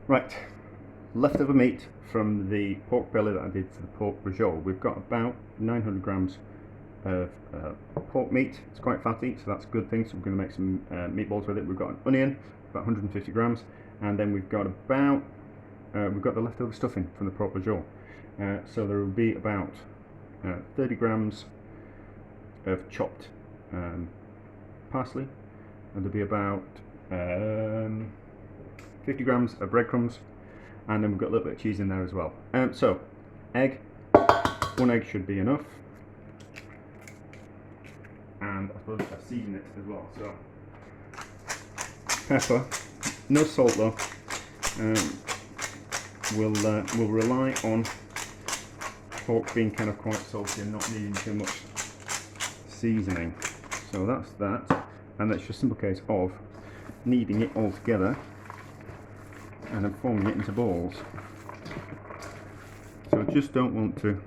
Right, leftover meat from the pork belly that I did for the pork brajol. We've got about 900 grams of pork meat. It's quite fatty, so that's a good thing. So we're going to make some meatballs with it. We've got an onion, about 150 grams, and then we've got about we've got the leftover stuffing from the pork brajol. So there will be about 30 grams of chopped parsley, and there'll be about 50 grams of breadcrumbs, and then we've got a little bit of cheese in there as well. So, egg, one egg should be enough, and I suppose I season it as well. So, pepper, no salt though. We'll rely on pork being kind of quite salty and not needing too much seasoning. So that's that, and that's just a simple case of kneading it all together and then forming it into balls. So I just don't want to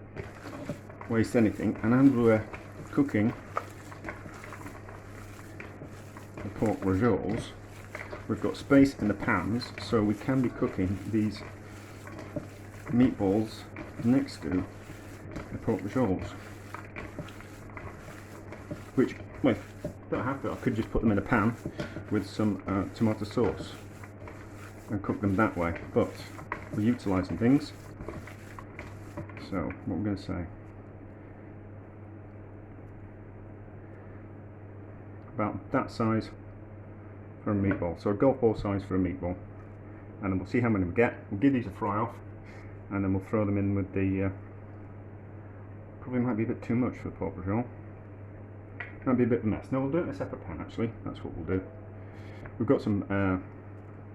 waste anything, and as we're cooking the pork brajols, we've got space in the pans, so we can be cooking these meatballs next to the pork brajols, which, well, don't have to. I could just put them in a pan with some tomato sauce and cook them that way, but we're utilising things. So what we're going to say, about that size for a meatball, so a golf ball size for a meatball, and then we'll see how many we get. We'll give these a fry off, and then we'll throw them in with the probably might be a bit too much for the pork brajol. Might be a bit of a mess. No, we'll do it in a separate pan actually. That's what we'll do. We've got some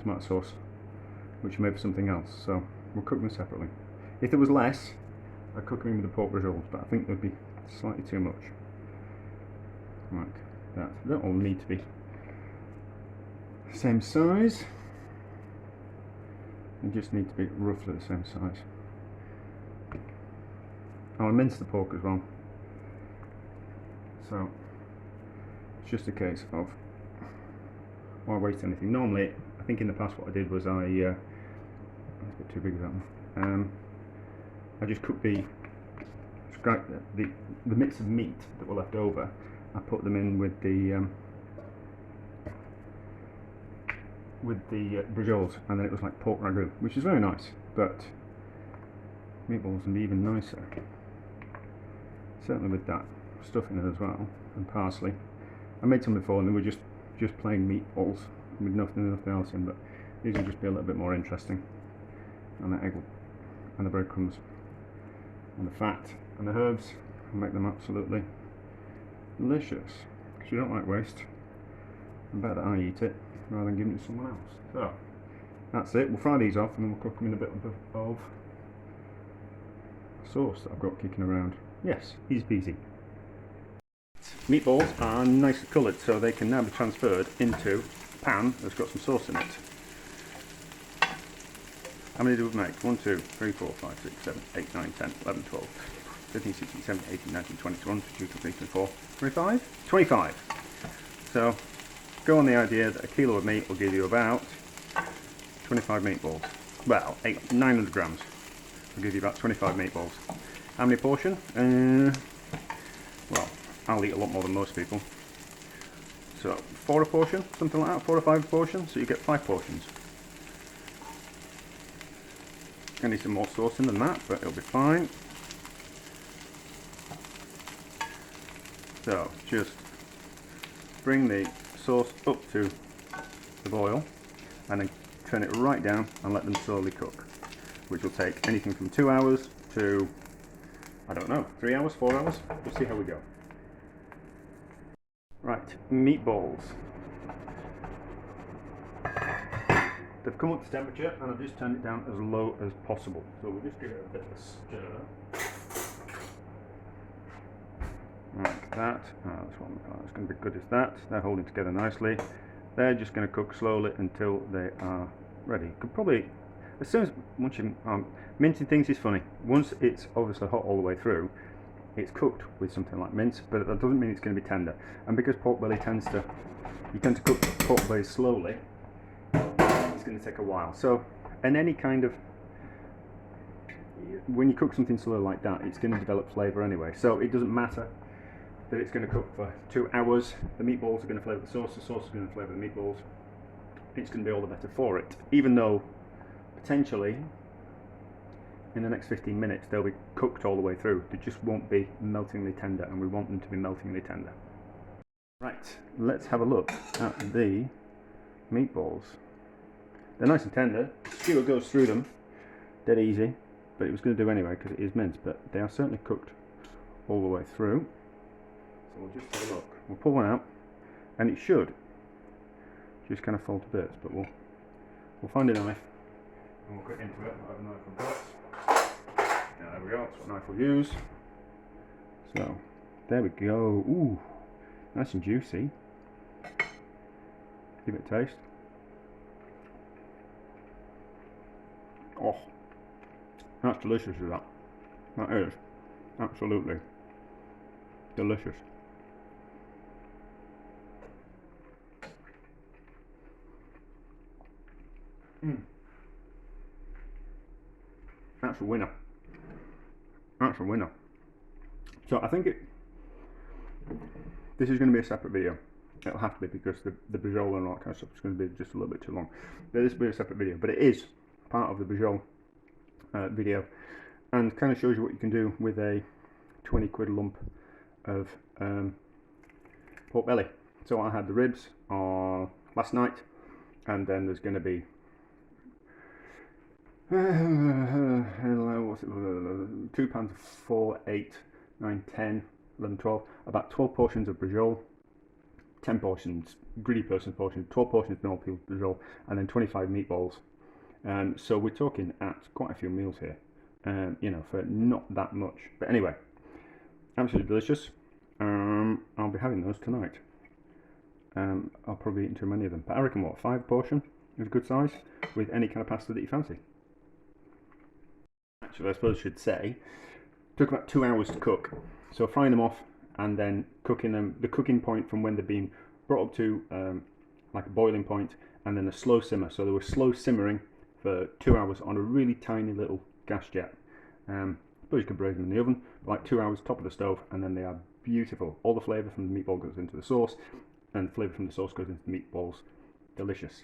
tomato sauce, which made for something else, so we'll cook them separately. If there was less, I'd cook them in with the pork brajols, but I think there'd be slightly too much. Right, that. They don't all need to be the same size. They just need to be roughly the same size. I'll mince the pork as well. So it's just a case of why waste anything. Normally, I think in the past what I did was that's a bit too big of that one. I just cooked the bits of meat that were left over. I put them in with the brajols, and then it was like pork ragu, which is very nice. But meatballs would be even nicer, certainly with that stuff in it as well, and parsley. I made some before, and they were just plain meatballs with nothing else in, but these will just be a little bit more interesting. And the egg and the breadcrumbs and the fat and the herbs will make them absolutely delicious. Because you don't like waste, I bet that I eat it rather than giving it to someone else. So that's it. We'll fry these off, and then we'll cook them in a bit of sauce that I've got kicking around. Yes, easy peasy. Meatballs are nicely coloured, so they can now be transferred into a pan that's got some sauce in it. How many do we make? 1, 2, 3, 4, 5, 6, 7, 8, 9, 10, 11, 12, 15, 16, 17, 18, 19, 20, 21, 22, 23, 24, 25? 25! So, go on the idea that a kilo of meat will give you about 25 meatballs. Well, 900 grams will give you about 25 meatballs. How many portion? Well, I'll eat a lot more than most people. So 4 a portion, something like that, 4 or 5 a portion, so you get 5 portions. I need some more sauce in than that, but it'll be fine. So just bring the sauce up to the boil, and then turn it right down and let them slowly cook, which will take anything from 2 hours to, I don't know, 3 hours, 4 hours. We'll see how we go. Right, meatballs. They've come up to temperature, and I've just turned it down as low as possible. So we'll just give it a bit of a stir. Like that. That's going to be good as that. They're holding together nicely. They're just going to cook slowly until they are ready. Could probably, as soon as once you mincing things is funny. Once it's obviously hot all the way through, it's cooked with something like mince, but that doesn't mean it's going to be tender. And because pork belly you tend to cook pork belly slowly, it's going to take a while. So And any kind of, when you cook something slow like that, it's going to develop flavour anyway. So it doesn't matter that it's going to cook for 2 hours. The meatballs are going to flavour the sauce is going to flavour the meatballs. It's going to be all the better for it. Even though potentially in the next 15 minutes they'll be cooked all the way through. They just won't be meltingly tender, and we want them to be meltingly tender. Right, let's have a look at the meatballs. They're nice and tender. Skewer goes through them dead easy, but it was going to do anyway because it is minced, but they are certainly cooked all the way through. So we'll just have a look. We'll pull one out, and it should just kind of fall to bits, but we'll find a knife and we'll cut into it. I have a knife and bits. Yeah, there we go, that's what knife we'll use. So, there we go. Ooh, nice and juicy. Give it a taste. Oh, that's delicious, is that? That is absolutely delicious. That's a winner. That's a winner. So I think this is going to be a separate video. It'll have to be because the Bajol and all that kind of stuff is going to be just a little bit too long. But this will be a separate video. But it is part of the Bajol video, and kind of shows you what you can do with a 20 quid lump of pork belly. So I had the ribs last night, and then there's going to be what's it, 2 pounds of 4, 8, 9, 10, 11, 12, about 12 portions of Bajol, 10 portions, greedy person's portion, 12 portions normal people's Bajol, and then 25 meatballs. So we're talking at quite a few meals here, you know, for not that much. But anyway, absolutely delicious. I'll be having those tonight. I'll probably eat too many of them, but I reckon what, 5 portion is a good size with any kind of pasta that you fancy. Actually, I suppose I should say, took about 2 hours to cook. So frying them off and then cooking them, the cooking point from when they're being brought up to like a boiling point, and then a slow simmer. So they were slow simmering for 2 hours on a really tiny little gas jet. I suppose you could braise them in the oven, like 2 hours top of the stove, and then they are beautiful. All the flavour from the meatball goes into the sauce, and the flavour from the sauce goes into the meatballs. Delicious.